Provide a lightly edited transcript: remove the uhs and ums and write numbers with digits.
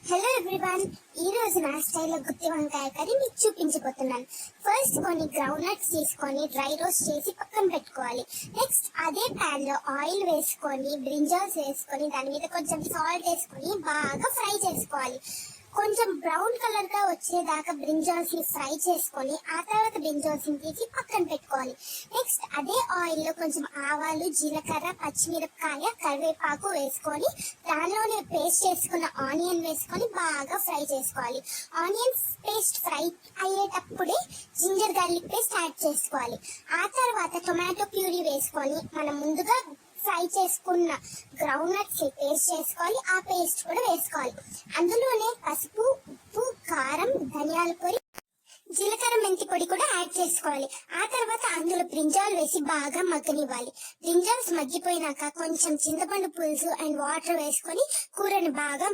Hello everyone, ఈ రోజు నా స్టైల్లో గుత్తి వంకాయ కర్రీ మీకు చూపించబోతున్నాను. ఫస్ట్ కొన్ని గ్రౌండ్ నట్స్ తీసుకొని డ్రై రోస్ట్ చేసి పక్కన పెట్టుకోవాలి. నెక్స్ట్ అదే ప్యాన్ లో ఆయిల్ వేసుకొని బ్రింజాల్స్ వేసుకొని దాని మీద కొంచెం సాల్ట్ వేసుకొని బాగా ఫ్రై చేసుకోవాలి. కొంచెం బ్రౌన్ కలర్ గా వచ్చేదాకా బ్రింజాల్స్ ని ఫ్రై చేసుకొని ఆ తర్వాత బ్రింజాల్స్ ని తీసి పక్కన పెట్టుకోవాలి. నెక్స్ట్ అదే ఆయిల్ లో కొంచెం ఆవాలు, జీలకర్ర, పచ్చిమిరపకాయ, కరివేపాకు వేసుకొని దానిలోనే పేస్ట్ చేసుకున్న ఆనియన్ వేసుకొని బాగా ఫ్రై చేసుకోవాలి. ఆనియన్ పేస్ట్ ఫ్రై అయ్యేటప్పుడే జింజర్ గార్లిక్ పేస్ట్ యాడ్ చేసుకోవాలి. ఆ తర్వాత టొమాటో ప్యూరీ వేసుకొని మనం ముందుగా ఫ్రై చేసుకున్న గ్రౌండ్ నట్స్ పేస్ట్ చేసుకోవాలి. ఆ పేస్ట్ కూడా వేసుకోవాలి. అందులోనే పసుపు, ఉప్పు, కారం, ధనియాల పొడి, జీలకర్ర, మెంతి పొడి కూడా యాడ్ చేసుకోవాలి. ఆ తర్వాత అందులో బ్రింజాల్ వేసి బాగా మగ్గనివ్వాలి. బ్రింజాల్స్ మగ్గిపోయినాక కొంచెం చింతపండు పులుసు అండ్ వాటర్ వేసుకొని కూరని బాగా